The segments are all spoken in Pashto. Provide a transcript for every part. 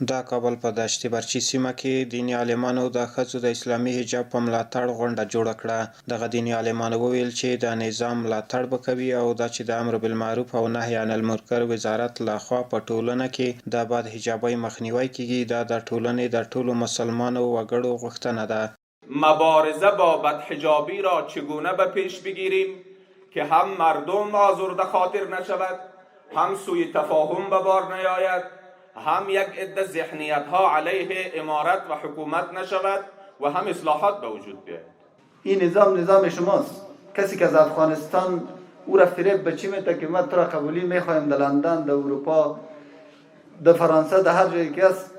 د کابل په دشت برچي سیمه کې دیني عالمانو د ښځو د اسلامي حجاب په ملاتړ غونډه جوړه کړه. دغه دیني عالمانو وویل چې د نظام ملاتړ به کوي او دا چې د امر بالمعروف او نهي عن المنکر وزارت لخوا په ټولنه کې د بد حجابۍ مخنیوی کیږي، دا د ټولنې د ټولو مسلمانو وګړو غوښتنه ده. مبارزه با بدحجابی را چگونه به پیش بگیریم که هم مردم آزرده خاطر نشود، هم سوی تفاهم به بار نیاید، هم یک عده ذهنیت ها علیه امارت و حکومت نشود و هم اصلاحات به وجود بیاید. این نظام شماست. کسی که از افغانستان او را فریب به چی میده که ما تو را قبولی میخوایم، در لندن، در اروپا، در فرانسه، در هر جایی که است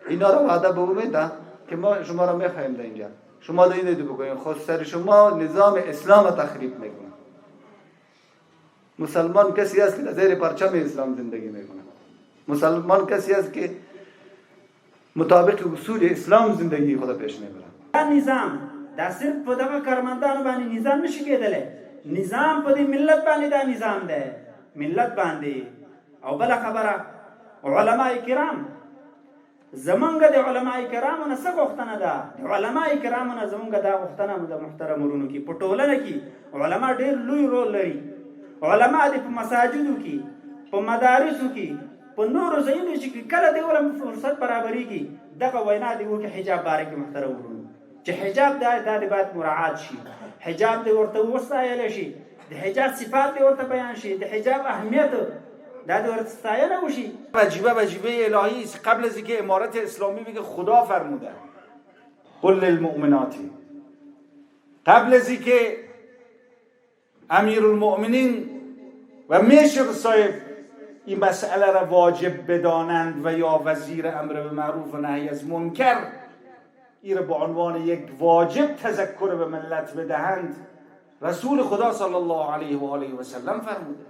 اینا را وعده به او میده که ما شما را میخوایم در اینجا، شما در این بکنید، خود سر شما نظام اسلام تخریب میکنه. مسلمان کسی است که در زیر پرچم اسلام زندگی میکنه. مسلمان کسی است که مطابق اصول اسلام زندگی خود پیش میبره. نظام دا صرف په دغه کارمندانو باندې نظام نشي کېدلی. نظام په دې ملت باندې دا نظام دی، ملت باندې. او بله خبره، علماء کرام زمونږ د علماء کرامو نه څه غوښتنه ده؟ د علماء کرامو نه زمونږ دا غوښتنه د محترم ورونو کې په ټولنه کې علما ډېر لوی رول لري. علما دې په مساجدو کې، په مدارسو کې، په نورو ځایونو چې کله دې ولهم فرصت برابرېږي دغه وینا دې وکړي حجاب باره کې محترم ورونو، چې حجاب دا دې باید مراعات شي، حجاب دې ورته وستایلی شي، د حجاب صفات دې ورته بیان شي، د حجاب اهمیت دا دې ورته ستایله وشي. وجیبه الهی است. قبل از اینکه امارت اسلامی بگه خدا فرموده قل للمؤمنات، قبل از اینکه امیرالمؤمنین و میشر صاحب این مسئله را واجب بدانند و یا وزیر امر به معروف و نهی از منکر این را به عنوان یک واجب تذکر به ملت بدهند، رسول خدا صلی الله علیه و آله و سلم فرموده،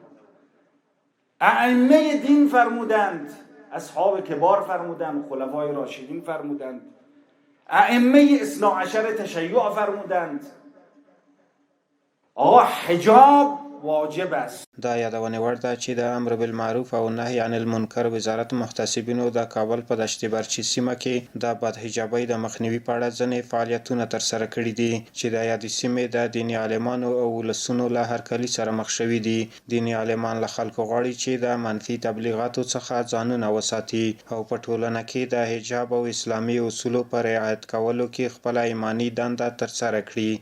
ائمه دین فرمودند، اصحاب کبار فرمودند، خلفای راشدین فرمودند، ائمه اثنا عشر تشیع فرمودند آقا حجاب واجب است. دا یادونه وړ ده چې د امر بالمعروف او نهي عن المنکر وزارت محتسبینو د کابل په دشت برچي سیمه کې د بد حجابۍ د مخنیوي په اړه ځینې فعالیتونه ترسره کړي دي چې د یادې سیمې د دیني عالمانو او ولسونو له هرکلي سره مخ شوي دي. دیني عالمان له خلکو غواړي چې د منفي تبلیغاتو څخه ځانونه وساتي او په ټولنه کې د حجاب او اسلامي اصولو په رعایت کولو کې خپله ایماني دنده ترسره کړي.